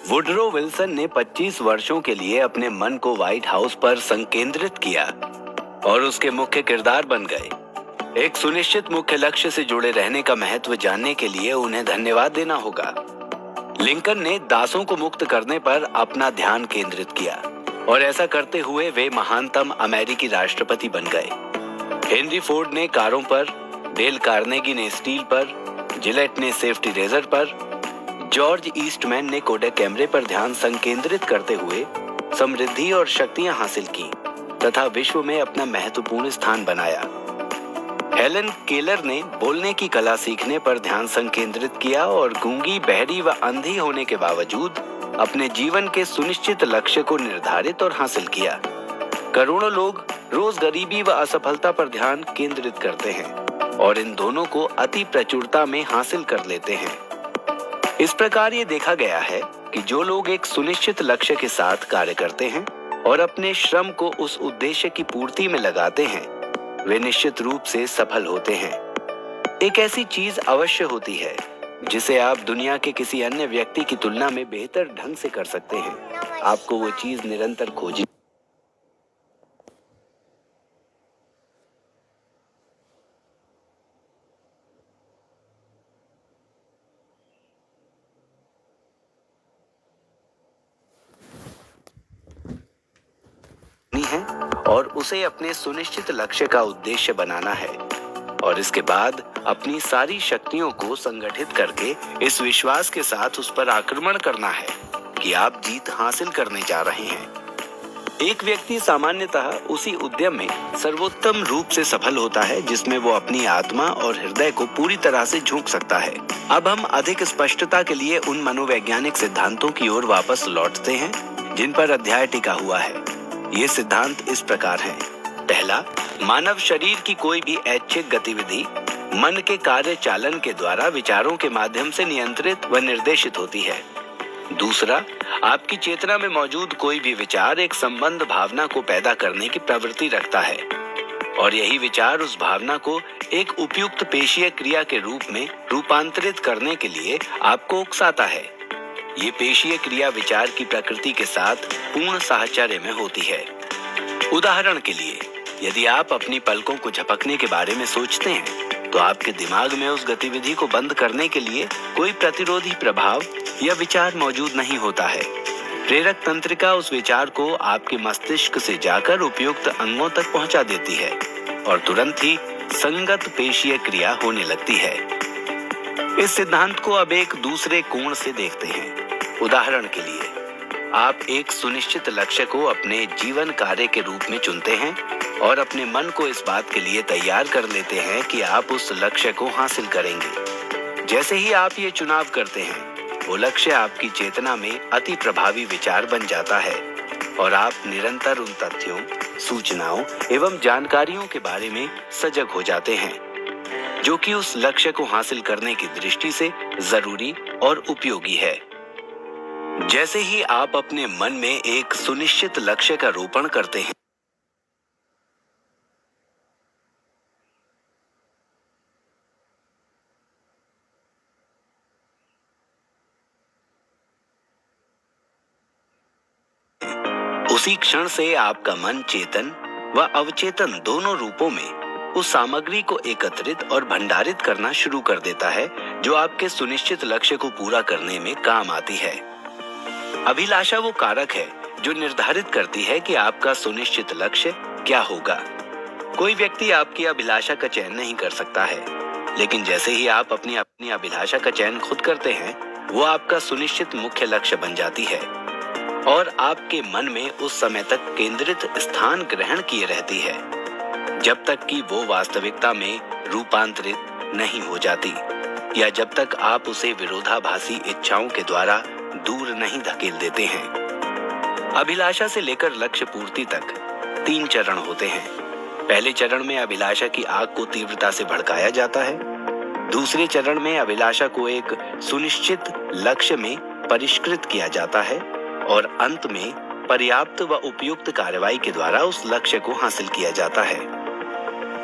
Woodrow Wilson ने 25 वर्षों के लिए अपने मन को व्हाइट हाउस पर संकेंद्रित किया और उसके मुख्य किरदार बन गए। एक सुनिश्चित मुख्य लक्ष्य से जुड़े रहने का महत्व जानने के लिए उन्हें धन्यवाद देना होगा। लिंकन ने दासों को मुक्त करने पर अपना ध्यान केंद्रित किया और ऐसा करते हुए वे महानतम अमेरिकी राष्ट्रपति बन गए। हेनरी फोर्ड ने कारों पर, डेल कार्नेगी ने स्टील पर, जिलेट ने सेफ्टी रेजर पर, जॉर्ज ईस्टमैन ने कोडक कैमरे पर ध्यान संकेंद्रित करते हुए समृद्धि और शक्तियां हासिल की तथा विश्व में अपना महत्वपूर्ण स्थान बनाया। हेलन केलर ने बोलने की कला सीखने पर ध्यान संकेंद्रित किया और गूंगी, बहरी व अंधी होने के बावजूद अपने जीवन के सुनिश्चित लक्ष्य को निर्धारित और हासिल किया। करोड़ों लोग रोज गरीबी व असफलता पर ध्यान केंद्रित करते हैं और इन दोनों को अति प्रचुरता में हासिल कर लेते हैं। इस प्रकार ये देखा गया है कि जो लोग एक सुनिश्चित लक्ष्य के साथ कार्य करते हैं और अपने श्रम को उस उद्देश्य की पूर्ति में लगाते हैं, वे निश्चित रूप से सफल होते हैं। एक ऐसी चीज अवश्य होती है जिसे आप दुनिया के किसी अन्य व्यक्ति की तुलना में बेहतर ढंग से कर सकते हैं। आपको वो चीज निरंतर खोजनी है और उसे अपने सुनिश्चित लक्ष्य का उद्देश्य बनाना है और इसके बाद अपनी सारी शक्तियों को संगठित करके इस विश्वास के साथ उस पर आक्रमण करना है कि आप जीत हासिल करने जा रहे हैं। एक व्यक्ति सामान्यतः उसी उद्यम में सर्वोत्तम रूप से सफल होता है जिसमें वो अपनी आत्मा और हृदय को पूरी तरह से झोंक सकता है। अब हम अधिक स्पष्टता के लिए उन मनोवैज्ञानिक सिद्धांतों की ओर वापस लौटते हैं जिन पर अध्याय टिका हुआ है। ये सिद्धांत इस प्रकार हैं। पहला, मानव शरीर की कोई भी ऐच्छिक गतिविधि मन के कार्य चालन के द्वारा विचारों के माध्यम से नियंत्रित व निर्देशित होती है। दूसरा, आपकी चेतना में मौजूद कोई भी विचार एक संबंध भावना को पैदा करने की प्रवृत्ति रखता है और यही विचार उस भावना को एक उपयुक्त पेशीय क्रिया के रूप में रूपांतरित करने के लिए आपको उकसाता है। ये पेशीय क्रिया विचार की प्रकृति के साथ पूर्ण साहचर्य में होती है। उदाहरण के लिए, यदि आप अपनी पलकों को झपकने के बारे में सोचते हैं तो आपके दिमाग में उस गतिविधि को बंद करने के लिए कोई प्रतिरोधी प्रभाव या विचार मौजूद नहीं होता है। प्रेरक तंत्रिका उस विचार को आपके मस्तिष्क से जाकर उपयुक्त अंगों तक पहुंचा देती है और तुरंत ही संगत पेशीय क्रिया होने लगती है। इस सिद्धांत को अब एक दूसरे कोण से देखते हैं। उदाहरण के लिए, आप एक सुनिश्चित लक्ष्य को अपने जीवन कार्य के रूप में चुनते हैं और अपने मन को इस बात के लिए तैयार कर लेते हैं कि आप उस लक्ष्य को हासिल करेंगे। जैसे ही आप ये चुनाव करते हैं, वो लक्ष्य आपकी चेतना में अति प्रभावी विचार बन जाता है और आप निरंतर उन तथ्यों, सूचनाओं एवं जानकारियों के बारे में सजग हो जाते हैं जो कि उस लक्ष्य को हासिल करने की दृष्टि से जरूरी और उपयोगी है। जैसे ही आप अपने मन में एक सुनिश्चित लक्ष्य का रोपण करते हैं, उसी क्षण से आपका मन चेतन व अवचेतन दोनों रूपों में उस सामग्री को एकत्रित और भंडारित करना शुरू कर देता है जो आपके सुनिश्चित लक्ष्य को पूरा करने में काम आती है। अभिलाषा वो कारक है जो निर्धारित करती है कि आपका सुनिश्चित लक्ष्य क्या होगा। कोई व्यक्ति आपकी अभिलाषा का चयन नहीं कर सकता है, लेकिन जैसे ही आप अपनी अभिलाषा का चयन खुद करते हैं, वो आपका सुनिश्चित मुख्य लक्ष्य बन जाती है और आपके मन में उस समय तक केंद्रित स्थान ग्रहण किए रहती है जब तक कि वो वास्तविकता में रूपांतरित नहीं हो जाती या जब तक आप उसे विरोधाभासी इच्छाओं के द्वारा दूर नहीं धकेल देते हैं। अभिलाषा से लेकर लक्ष्य पूर्ति तक 3 चरण होते हैं। पहले चरण में अभिलाषा की आग को तीव्रता से भड़काया जाता है। दूसरे चरण में अभिलाषा को एक सुनिश्चित लक्ष्य में परिष्कृत किया जाता है और अंत में पर्याप्त व उपयुक्त कार्रवाई के द्वारा उस लक्ष्य को हासिल किया जाता है।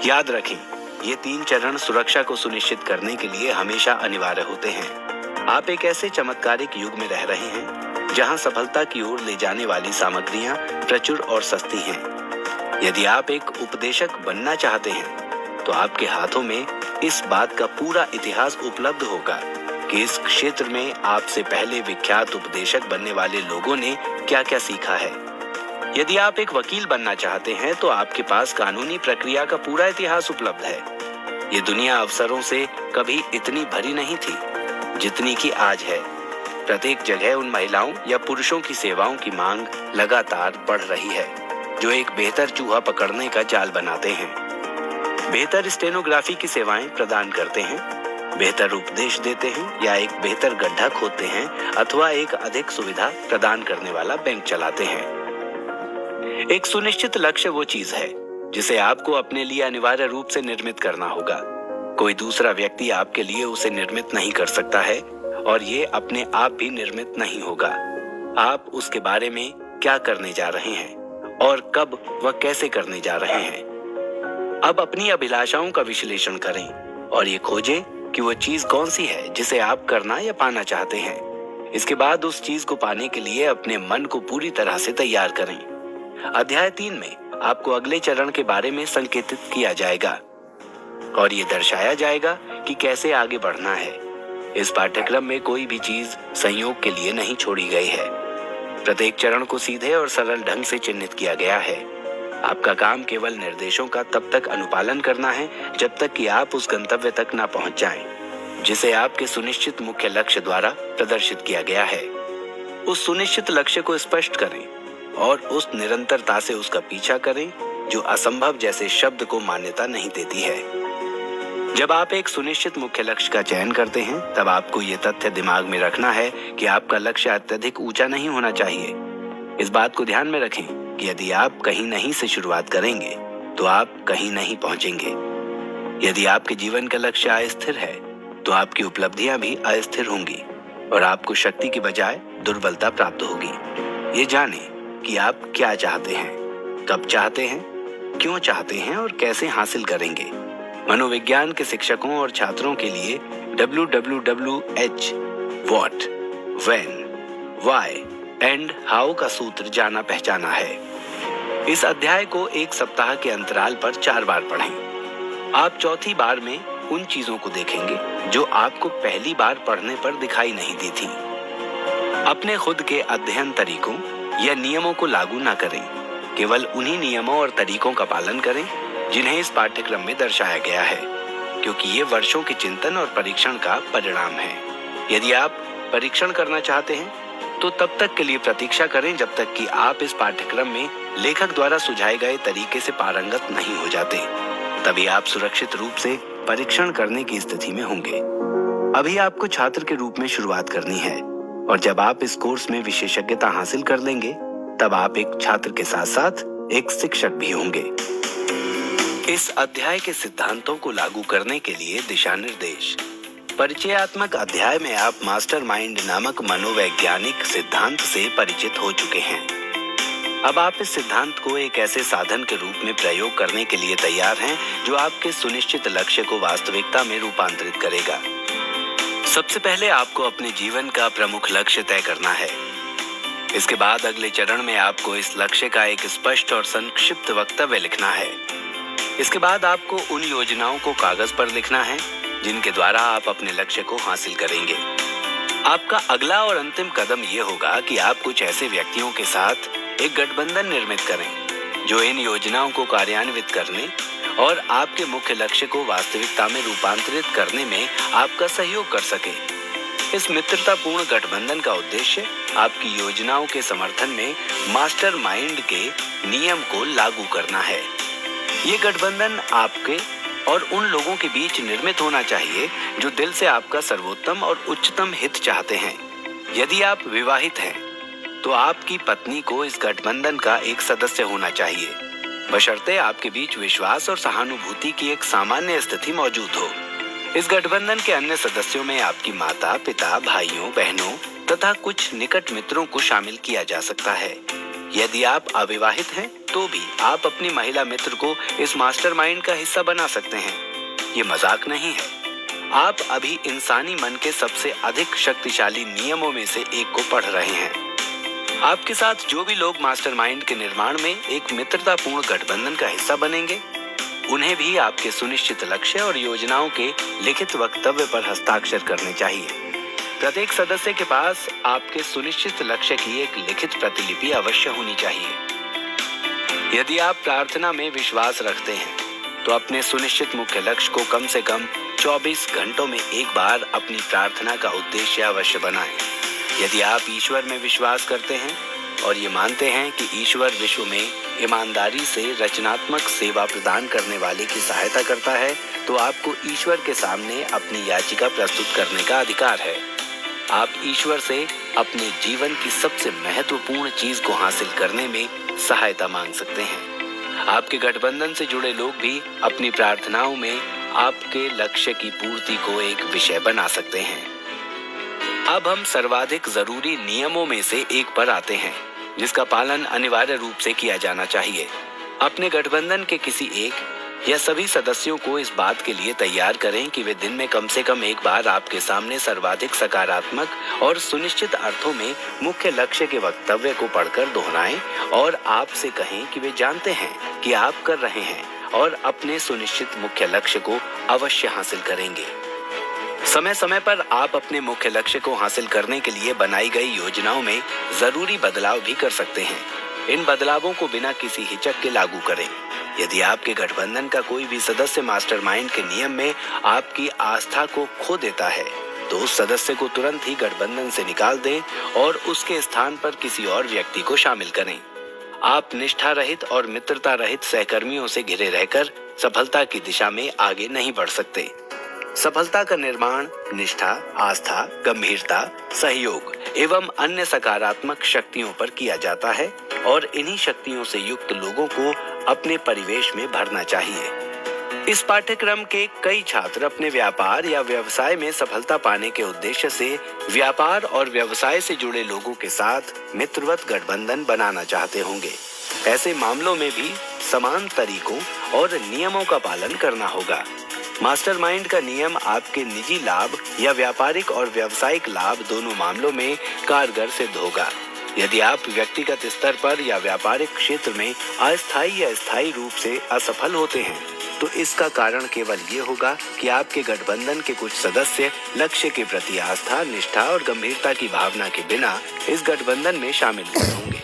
याद रखें, ये 3 चरण सुरक्षा को सुनिश्चित करने के लिए हमेशा अनिवार्य होते हैं। आप एक ऐसे चमत्कारिक युग में रह रहे हैं जहां सफलता की ओर ले जाने वाली सामग्रियां प्रचुर और सस्ती हैं। यदि आप एक उपदेशक बनना चाहते हैं तो आपके हाथों में इस बात का पूरा इतिहास उपलब्ध होगा कि इस क्षेत्र में आपसे पहले विख्यात उपदेशक बनने वाले लोगों ने क्या-क्या सीखा है। यदि आप एक वकील बनना चाहते हैं तो आपके पास कानूनी प्रक्रिया का पूरा इतिहास उपलब्ध है। ये दुनिया अवसरों से कभी इतनी भरी नहीं थी जितनी कि आज है। प्रत्येक जगह उन महिलाओं या पुरुषों की सेवाओं की मांग लगातार बढ़ रही है जो एक बेहतर चूहा पकड़ने का जाल बनाते हैं, बेहतर स्टेनोग्राफी की सेवाएं प्रदान करते हैं, बेहतर उपदेश देते हैं या एक बेहतर गड्ढा खोदते हैं अथवा एक अधिक सुविधा प्रदान करने वाला बैंक चलाते हैं। एक सुनिश्चित लक्ष्य वो चीज है जिसे आपको अपने लिए अनिवार्य रूप से निर्मित करना होगा। कोई दूसरा व्यक्ति आपके लिए उसे निर्मित नहीं कर सकता है और ये अपने आप भी निर्मित नहीं होगा। आप उसके बारे में क्या करने जा रहे हैं और कब व कैसे करने जा रहे हैं। अब अपनी अभिलाषाओं का विश्लेषण करें और ये खोजें कि वो चीज कौन सी है जिसे आप करना या पाना चाहते हैं। इसके बाद उस चीज को पाने के लिए अपने मन को पूरी तरह से तैयार करें। अध्याय 3 में आपको अगले चरण के बारे में संकेतित किया जाएगा और ये दर्शाया जाएगा कि कैसे आगे बढ़ना है। इस पाठ्यक्रम में कोई भी चीज संयोग के लिए नहीं छोड़ी गई है। प्रत्येक चरण को सीधे और सरल ढंग से चिन्हित किया गया है। आपका काम केवल निर्देशों का तब तक अनुपालन करना है जब तक कि आप उस गंतव्य तक ना पहुंच जाएं, जिसे आपके सुनिश्चित मुख्य लक्ष्य द्वारा प्रदर्शित किया गया है। उस सुनिश्चित लक्ष्य को स्पष्ट करें और उस निरंतरता से उसका पीछा करें जो असंभव जैसे शब्द को मान्यता नहीं देती है। जब आप एक सुनिश्चित मुख्य लक्ष्य का चयन करते हैं तब आपको ये तथ्य दिमाग में रखना है कि आपका लक्ष्य अत्यधिक ऊंचा नहीं होना चाहिए। इस बात को ध्यान में रखें कि यदि आप कहीं नहीं से शुरुआत करेंगे तो आप कहीं नहीं पहुंचेंगे। यदि आपके जीवन का लक्ष्य अस्थिर है तो आपकी उपलब्धियां भी अस्थिर होंगी और आपको शक्ति की बजाय दुर्बलता प्राप्त होगी। ये जानें कि आप क्या चाहते हैं, कब चाहते हैं, क्यों चाहते हैं और कैसे हासिल करेंगे। मनोविज्ञान के शिक्षकों और छात्रों के लिए WWWH, What, When, Why and how का सूत्र जाना पहचाना है। इस अध्याय को एक सप्ताह के अंतराल पर 4 बार पढ़ें। आप चौथी बार में उन चीजों को देखेंगे जो आपको पहली बार पढ़ने पर दिखाई नहीं दी थी। अपने खुद के अध्ययन तरीकों या नियमों को लागू ना करें, केवल उन्हीं नियमों और तरीकों का पालन करें जिन्हें इस पाठ्यक्रम में दर्शाया गया है, क्योंकि ये वर्षों के चिंतन और परीक्षण का परिणाम है। यदि आप परीक्षण करना चाहते हैं तो तब तक के लिए प्रतीक्षा करें जब तक कि आप इस पाठ्यक्रम में लेखक द्वारा सुझाए गए तरीके से पारंगत नहीं हो जाते। तभी आप सुरक्षित रूप से परीक्षण करने की स्थिति में होंगे। अभी आपको छात्र के रूप में शुरुआत करनी है और जब आप इस कोर्स में विशेषज्ञता हासिल कर लेंगे तब आप एक छात्र के साथ साथ एक शिक्षक भी होंगे। इस अध्याय के सिद्धांतों को लागू करने के लिए दिशा निर्देश। परिचयात्मक अध्याय में आप मास्टरमाइंड नामक मनोवैज्ञानिक सिद्धांत से परिचित हो चुके हैं। अब आप इस सिद्धांत को एक ऐसे साधन के रूप में प्रयोग करने के लिए तैयार हैं जो आपके सुनिश्चित लक्ष्य को वास्तविकता में रूपांतरित करेगा। सबसे पहले आपको अपने जीवन का प्रमुख लक्ष्य तय करना है। इसके बाद अगले चरण में आपको इस लक्ष्य का एक स्पष्ट और संक्षिप्त वक्तव्य लिखना है। इसके बाद आपको उन योजनाओं को कागज पर लिखना है जिनके द्वारा आप अपने लक्ष्य को हासिल करेंगे। आपका अगला और अंतिम कदम ये होगा कि आप कुछ ऐसे व्यक्तियों के साथ एक गठबंधन निर्मित करें जो इन योजनाओं को कार्यान्वित करने और आपके मुख्य लक्ष्य को वास्तविकता में रूपांतरित करने में आपका सहयोग कर सके। इस मित्रतापूर्ण गठबंधन का उद्देश्य आपकी योजनाओं के समर्थन में मास्टरमाइंड के नियम को लागू करना है। ये गठबंधन आपके और उन लोगों के बीच निर्मित होना चाहिए जो दिल से आपका सर्वोत्तम और उच्चतम हित चाहते हैं। यदि आप विवाहित हैं तो आपकी पत्नी को इस गठबंधन का एक सदस्य होना चाहिए, बशर्ते आपके बीच विश्वास और सहानुभूति की एक सामान्य स्थिति मौजूद हो। इस गठबंधन के अन्य सदस्यों में आपकी माता, पिता, भाइयों, बहनों तथा कुछ निकट मित्रों को शामिल किया जा सकता है। यदि आप अविवाहित हैं तो भी आप अपनी महिला मित्र को इस मास्टरमाइंड का हिस्सा बना सकते हैं। ये मजाक नहीं है। आप अभी इंसानी मन के सबसे अधिक शक्तिशाली नियमों में से एक को पढ़ रहे हैं। आपके साथ जो भी लोग मास्टरमाइंड के निर्माण में एक मित्रतापूर्ण गठबंधन का हिस्सा बनेंगे, उन्हें भी आपके सुनिश्चित लक्ष्य और योजनाओं के लिखित वक्तव्य पर हस्ताक्षर करने चाहिए। प्रत्येक सदस्य के पास आपके सुनिश्चित लक्ष्य की एक लिखित प्रतिलिपि अवश्य होनी चाहिए। यदि आप प्रार्थना में विश्वास रखते हैं, तो अपने सुनिश्चित मुख्य लक्ष्य को कम से कम 24 घंटों में एक बार अपनी प्रार्थना का उद्देश्य अवश्य बनाएं। यदि आप ईश्वर में विश्वास करते हैं और ये मानते हैं कि ईश्वर विश्व में ईमानदारी से रचनात्मक सेवा प्रदान करने वाले की सहायता करता है, तो आपको ईश्वर के सामने अपनी याचिका प्रस्तुत करने का अधिकार है। आप ईश्वर से अपने जीवन की सबसे महत्वपूर्ण चीज को हासिल करने में सहायता मांग सकते हैं। आपके गठबंधन से जुड़े लोग भी अपनी प्रार्थनाओं में आपके लक्ष्य की पूर्ति को एक विषय बना सकते हैं। अब हम सर्वाधिक जरूरी नियमों में से एक पर आते हैं, जिसका पालन अनिवार्य रूप से किया जाना चाहिए। अपने गठबंधन के किसी एक या सभी सदस्यों को इस बात के लिए तैयार करें कि वे दिन में कम से कम एक बार आपके सामने सर्वाधिक सकारात्मक और सुनिश्चित अर्थों में मुख्य लक्ष्य के वक्तव्य को पढ़कर दोहराएं और आपसे कहें कि वे जानते हैं कि आप कर रहे हैं और अपने सुनिश्चित मुख्य लक्ष्य को अवश्य हासिल करेंगे। समय समय पर आप अपने मुख्य लक्ष्य को हासिल करने के लिए बनाई गई योजनाओं में जरूरी बदलाव भी कर सकते हैं। इन बदलावों को बिना किसी हिचक के लागू करें। यदि आपके गठबंधन का कोई भी सदस्य मास्टरमाइंड के नियम में आपकी आस्था को खो देता है, तो उस सदस्य को तुरंत ही गठबंधन से निकाल दें और उसके स्थान पर किसी और व्यक्ति को शामिल करें। आप निष्ठा रहित और मित्रता रहित सहकर्मियों से घिरे रहकर सफलता की दिशा में आगे नहीं बढ़ सकते। सफलता का निर्माण निष्ठा, आस्था, गंभीरता, सहयोग एवं अन्य सकारात्मक शक्तियों पर किया जाता है और इन्हीं शक्तियों से युक्त लोगों को अपने परिवेश में भरना चाहिए। इस पाठ्यक्रम के कई छात्र अपने व्यापार या व्यवसाय में सफलता पाने के उद्देश्य से व्यापार और व्यवसाय से जुड़े लोगों के साथ मित्रवत गठबंधन बनाना चाहते होंगे। ऐसे मामलों में भी समान तरीकों और नियमों का पालन करना होगा। मास्टरमाइंड का नियम आपके निजी लाभ या व्यापारिक और व्यावसायिक लाभ दोनों मामलों में कारगर सिद्ध होगा। यदि आप व्यक्तिगत स्तर पर या व्यापारिक क्षेत्र में अस्थायी या स्थायी रूप से असफल होते हैं, तो इसका कारण केवल ये होगा कि आपके गठबंधन के कुछ सदस्य लक्ष्य के प्रति आस्था, निष्ठा और गंभीरता की भावना के बिना इस गठबंधन में शामिल नहीं होंगे।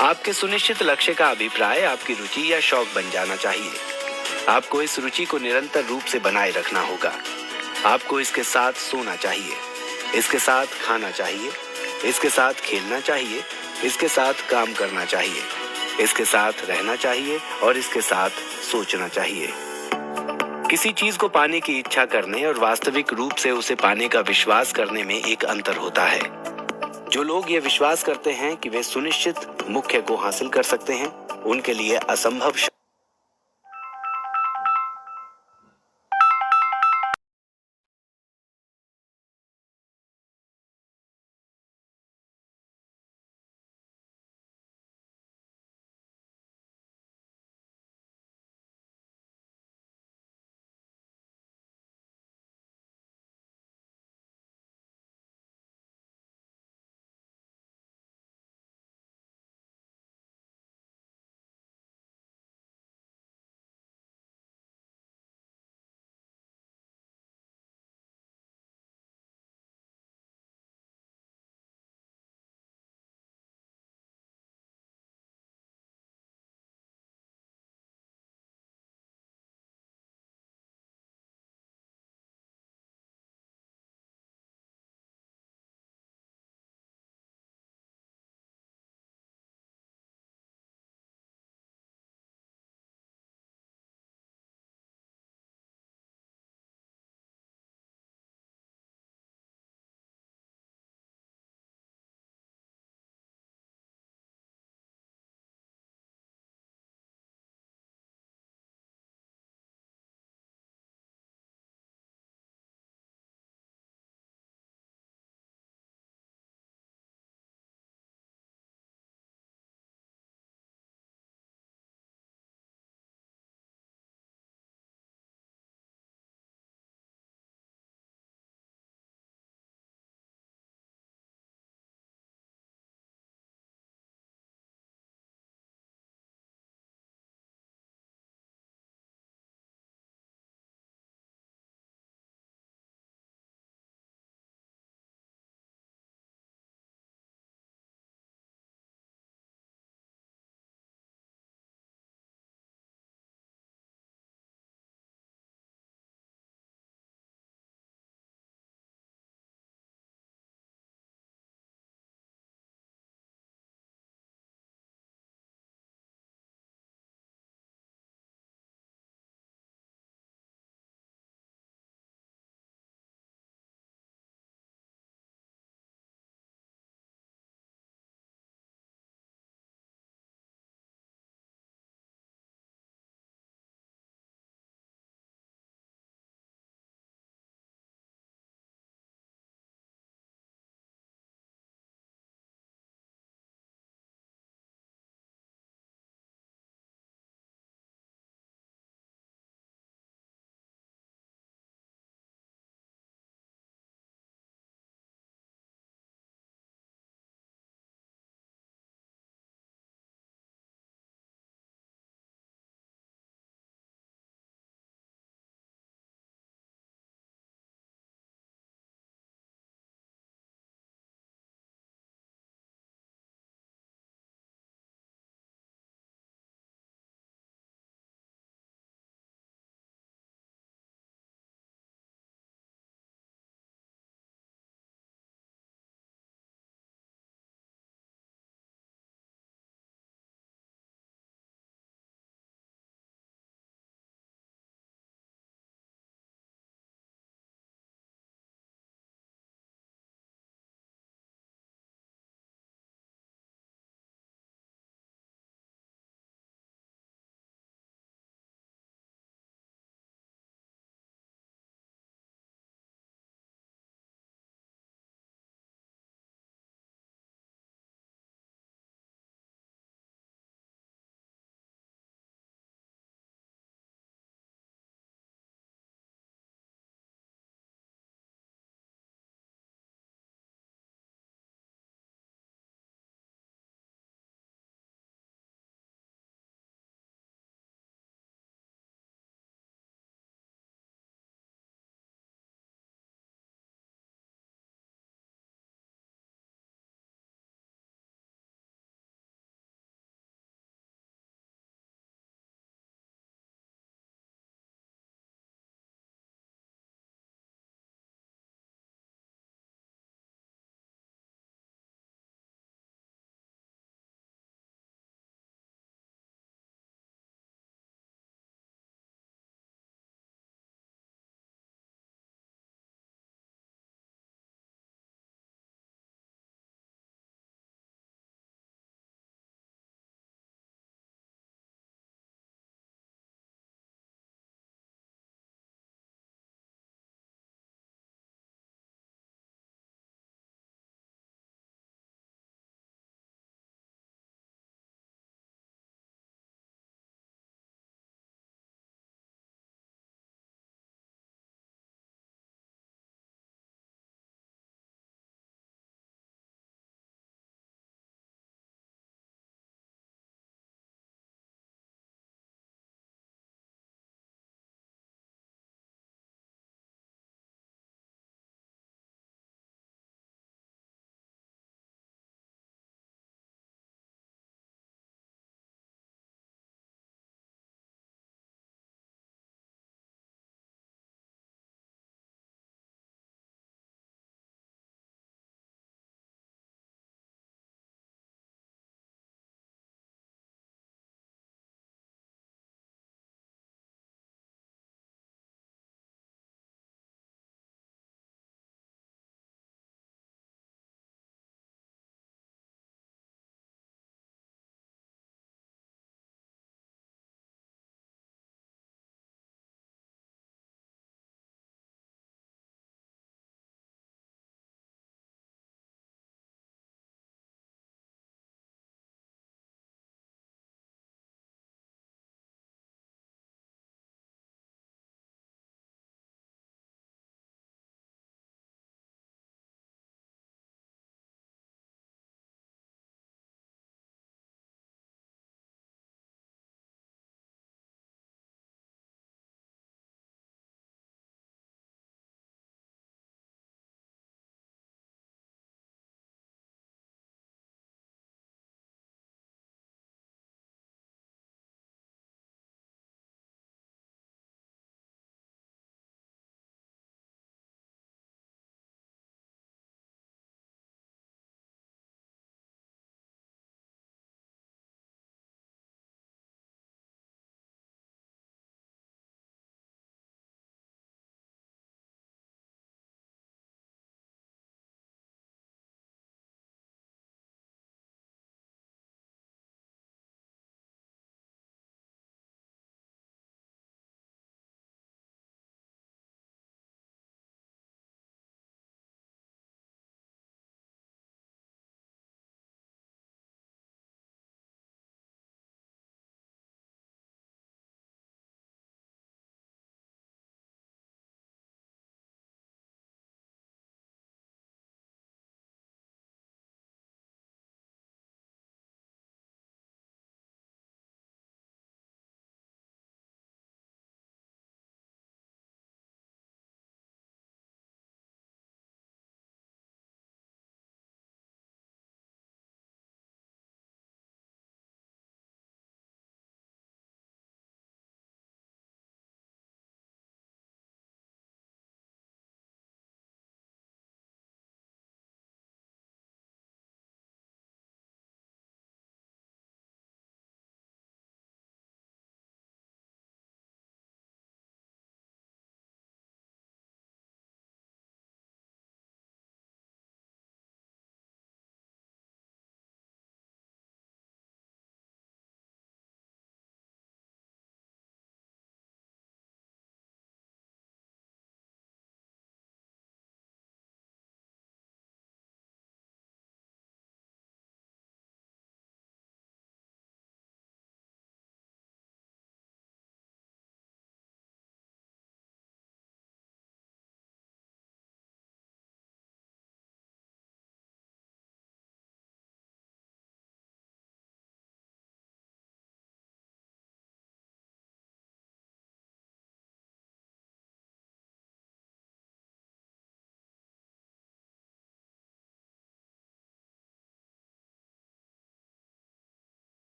आपके सुनिश्चित लक्ष्य का अभिप्राय आपकी रुचि या शौक बन जाना चाहिए। आपको इस रुचि को निरंतर रूप से बनाए रखना होगा। आपको इसके साथ सोना चाहिए, इसके साथ खाना चाहिए, इसके साथ खेलना चाहिए, इसके साथ काम करना चाहिए, इसके साथ रहना चाहिए और इसके साथ सोचना चाहिए। किसी चीज को पाने की इच्छा करने और वास्तविक रूप से उसे पाने का विश्वास करने में एक अंतर होता है। जो लोग ये विश्वास करते हैं कि वे सुनिश्चित मुख्य को हासिल कर सकते हैं, उनके लिए असंभव